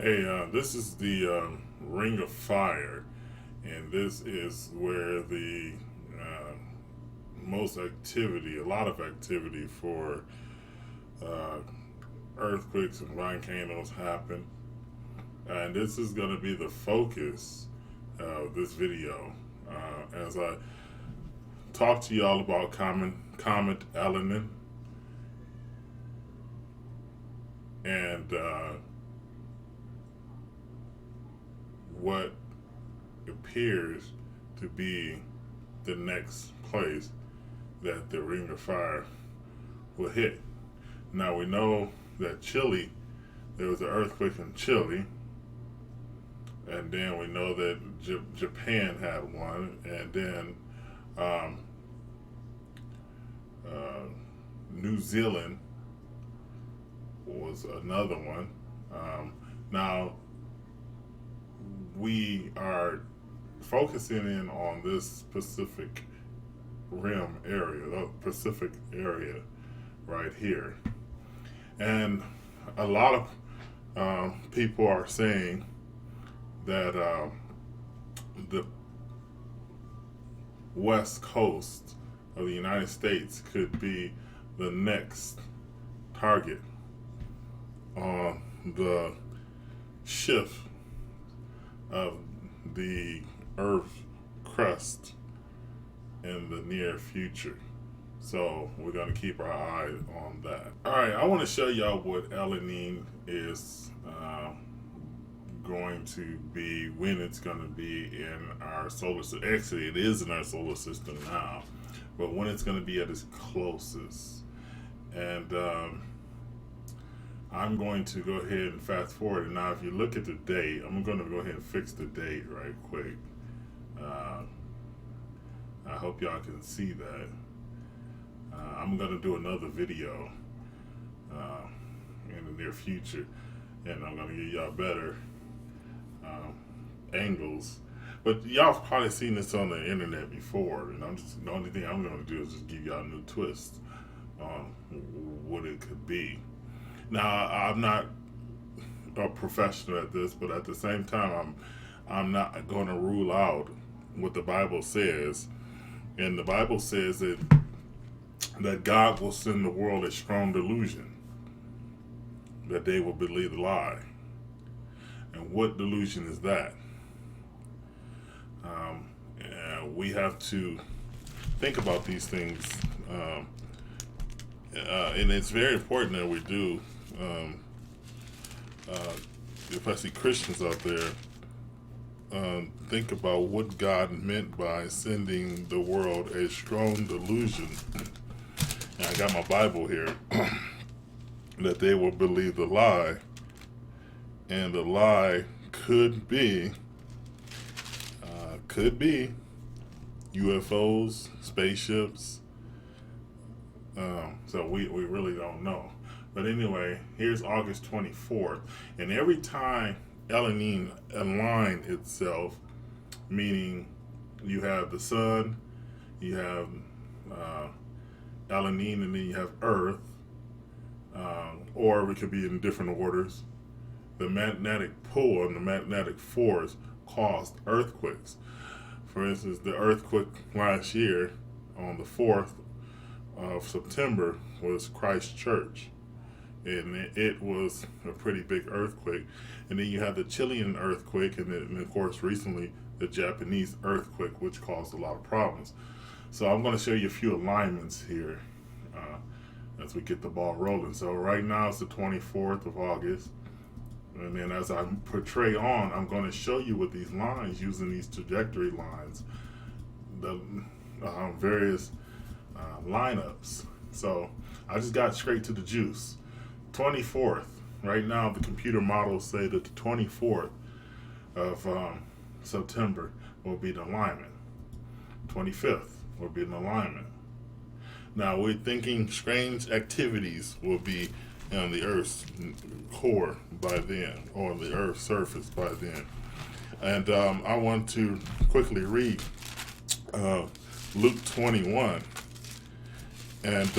Hey, this is the Ring of Fire, and this is where the uh, most activity, a lot of activity for uh, earthquakes and volcanoes happen. And this is going to be the focus of this video as I talk to y'all about comet elenin and what appears to be the next place that the Ring of Fire will hit. Now we know that Chile, there was an earthquake in Chile, and then we know that Japan had one, and then um, uh, New Zealand was another one. Now we are focusing in on this Pacific Rim area, the Pacific area right here. And a lot of people are saying that the West Coast of the United States could be the next target on the shift of the Earth crust in the near future. So we're going to keep our eye on that. All right, I want to show y'all what elenin is going to be, when it's going to be in our solar system. Actually, it is in our solar system now, but when it's going to be at its closest. And I'm going to go ahead and fast forward. And now, if you look at the date, I'm going to go ahead and fix the date right quick. I hope y'all can see that. I'm going to do another video in the near future, and I'm going to give y'all better angles. But y'all have probably seen this on the internet before, and the only thing I'm going to do is just give y'all a new twist on what it could be. Now, I'm not a professional at this, but at the same time, I'm not going to rule out what the Bible says. And the Bible says that God will send the world a strong delusion, that they will believe the lie. And what delusion is that? We have to think about these things, and it's very important that we do. If I see Christians out there, think about what God meant by sending the world a strong delusion. And I got my Bible here. That they will believe the lie, and the lie could be UFOs, spaceships. So we really don't know. But anyway, here's August 24th. And every time elenin align itself, meaning you have the sun, you have elenin, and then you have Earth, or it could be in different orders. The magnetic pull and the magnetic force caused earthquakes. For instance, the earthquake last year on the 4th of September was Christchurch, and it was a pretty big earthquake. And then you have the Chilean earthquake, and then, of course, recently the Japanese earthquake, which caused a lot of problems. So I'm going to show you a few alignments here as we get the ball rolling. So right now it's the 24th of August. And then as I portray on, I'm going to show you with these lines, using these trajectory lines, the various lineups. So I just got straight to the juice. 24th. Right now the computer models say that the 24th of September will be the alignment. 25th will be an alignment. Now we're thinking strange activities will be on the Earth's core by then, or the Earth's surface by then. And I want to quickly read Luke 21. And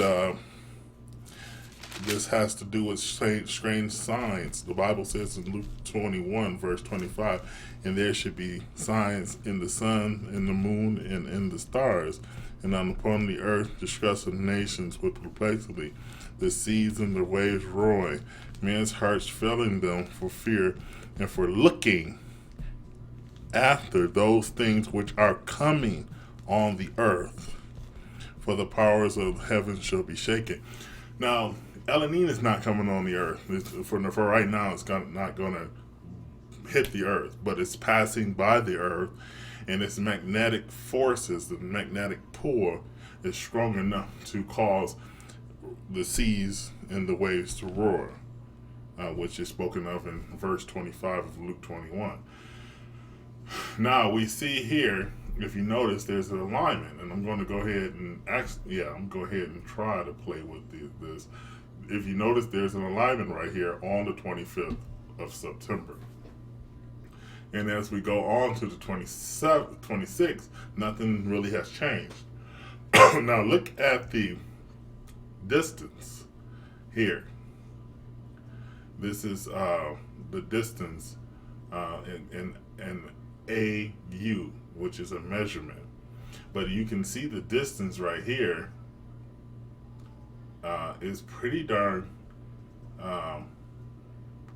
this has to do with strange signs. The Bible says in Luke 21, verse 25, and there should be signs in the sun, in the moon, and in the stars, and upon the earth distress of nations with perplexity, the seas and the waves roaring, men's hearts failing them for fear and for looking after those things which are coming on the earth. For the powers of heaven shall be shaken. Now, elenin is not coming on the earth. For right now, it's not going to hit the earth, but it's passing by the earth, and its magnetic forces, the magnetic pull, is strong enough to cause the seas and the waves to roar, which is spoken of in verse 25 of Luke 21. Now we see here, if you notice, there's an alignment, and I'm going to go ahead and try to play with this. If you notice, there's an alignment right here on the 25th of September. And as we go on to the 26th, nothing really has changed. Now look at the distance here. This is the distance in AU, which is a measurement. But you can see the distance right here is pretty darn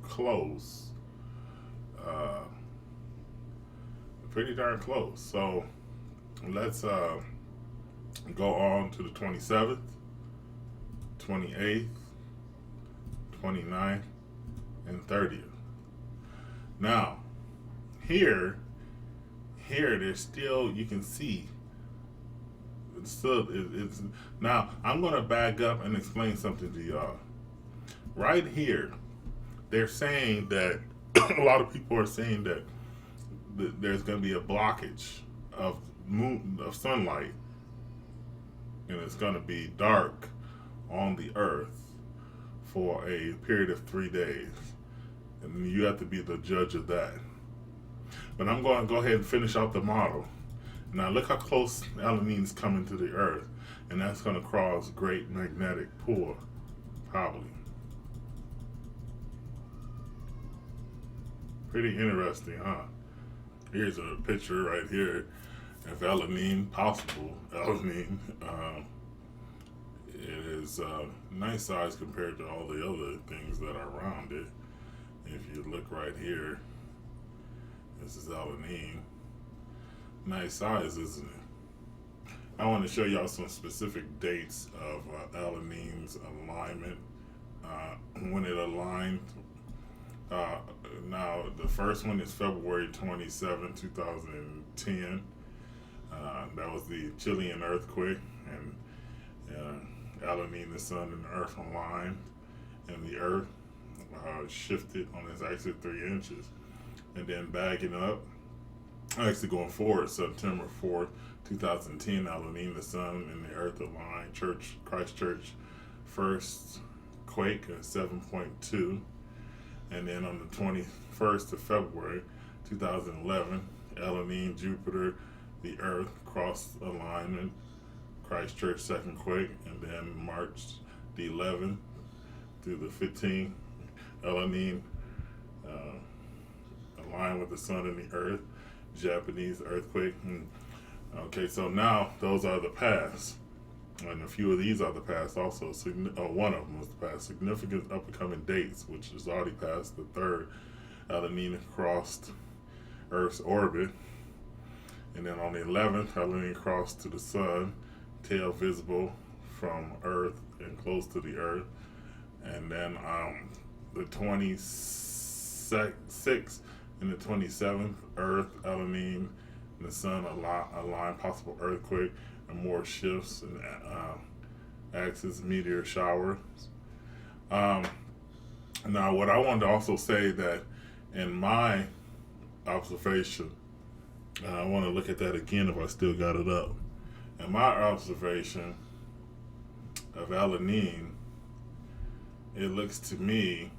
close. Pretty darn close. So let's go on to the 27th, 28th, 29th, and 30th. Now, here there's still, you can see it's now I'm going to back up and explain something to y'all. Right here, they're saying that a lot of people are saying that there's going to be a blockage of sunlight, and it's going to be dark on the earth for a period of 3 days, and you have to be the judge of that. But I'm going to go ahead and finish out the model. Now look how close elenin is coming to the earth, and that's going to cause great magnetic pull, probably. Pretty interesting, huh? Here's a picture right here of elenin, possible elenin. It is a nice size compared to all the other things that are around it. If you look right here, this is elenin. Nice size, isn't it? I want to show y'all some specific dates of elenin's alignment, when it aligned. Now, the first one is February 27, 2010. That was the Chilean earthquake, and elenin, the sun, and the earth aligned, and the earth shifted on its axis 3 inches. And then backing up, actually going forward, September 4th, 2010, elenin, the sun, and the earth aligned. Christchurch first quake at 7.2. And then on the 21st of February 2011, elenin, Jupiter, the earth crossed alignment, Christchurch second quake. And then March the 11th through the 15th, elenin aligned with the sun and the earth, Japanese earthquake. Okay, so now those are the past. And a few of these are the past also. One of them was the past. Significant upcoming dates, which is already past the third. Elenin crossed Earth's orbit. And then on the 11th, elenin crossed to the sun, tail visible from Earth and close to the Earth. And then the 26th and the 27th, Earth, elenin, and the sun align, possible earthquake, and more shifts and axis meteor showers. Now, what I wanted to also say that in my observation, I want to look at that again if I still got it up. In my observation of elenin, it looks to me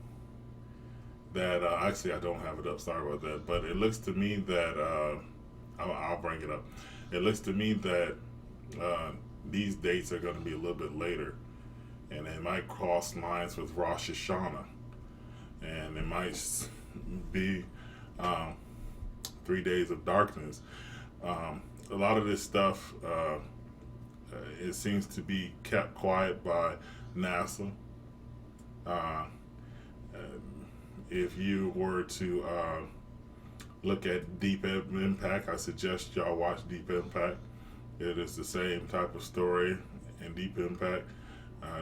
that actually I don't have it up. Sorry about that, but it looks to me that I'll bring it up. It looks to me that these dates are going to be a little bit later, and it might cross lines with Rosh Hashanah, and it might be 3 days of darkness. A lot of this stuff, it seems to be kept quiet by NASA. Uh, if you were to look at Deep Impact, I suggest y'all watch Deep Impact. It is the same type of story in Deep Impact.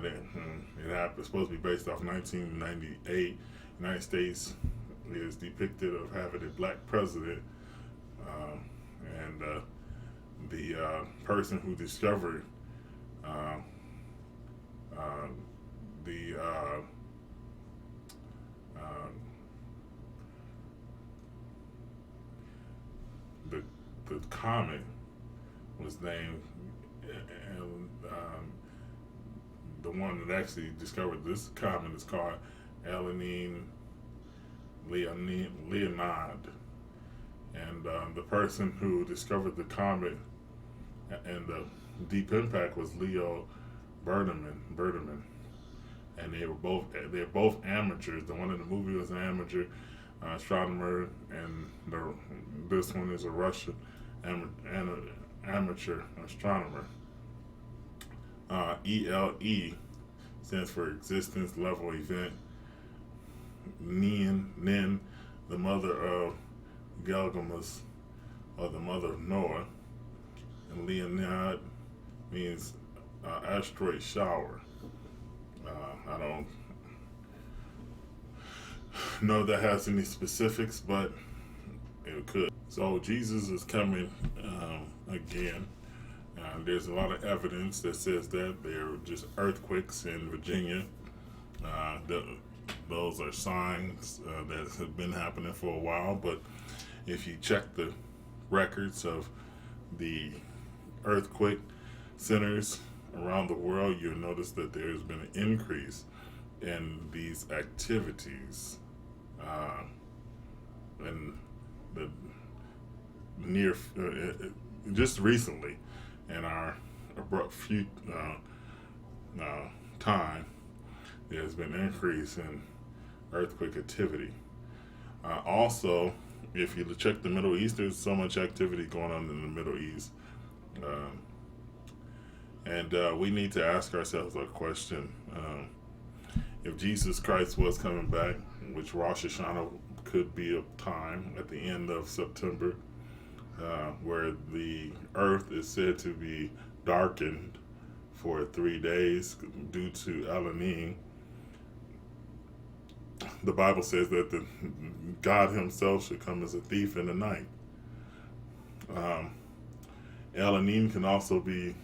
It's supposed to be based off 1998. United States is depicted of having a black president, and the person who discovered the the comet was named, and the one that actually discovered this comet is called elenin Leonid, and the person who discovered the comet and the Deep Impact was Leo Berderman, and they're both amateurs. The one in the movie was an amateur astronomer, and this one is a Russian amateur astronomer. ELE stands for Existence Level Event. Nin, the mother of Gilgamesh, or the mother of Noah, and Leonid means asteroid shower. I don't know that has any specifics, but it could. So Jesus is coming again. There's a lot of evidence that says that there are just earthquakes in Virginia. Those are signs that have been happening for a while, but if you check the records of the earthquake centers around the world, you'll notice that there's been an increase in these activities. And the near, just recently, in our abrupt time, there's been an increase in earthquake activity. Also, if you check the Middle East, there's so much activity going on in the Middle East. And we need to ask ourselves a question. If Jesus Christ was coming back, which Rosh Hashanah could be a time at the end of September, where the earth is said to be darkened for 3 days due to elenin. The Bible says that God himself should come as a thief in the night. Elenin can also be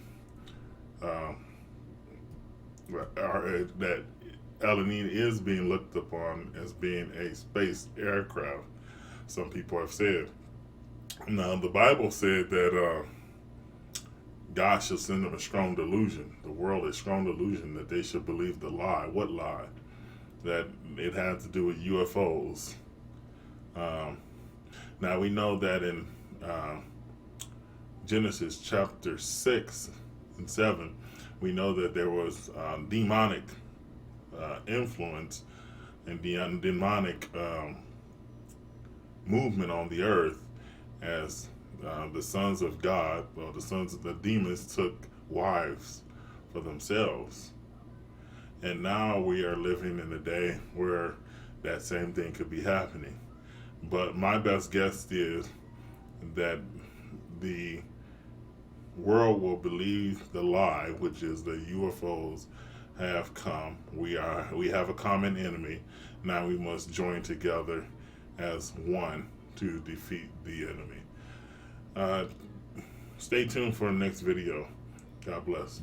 that elenin is being looked upon as being a space aircraft. Some people have said. Now, the Bible said that God shall send them a strong delusion. The world a strong delusion that they should believe the lie. What lie? That it had to do with UFOs. Now we know that in Genesis chapter 6 and 7, we know that there was demonic influence and demonic movement on the earth as the sons of God, or the sons of the demons, took wives for themselves. And now we are living in a day where that same thing could be happening. But my best guess is that the world will believe the lie, which is the UFOs have come. We have a common enemy. Now we must join together as one to defeat the enemy. Stay tuned for the next video. God bless.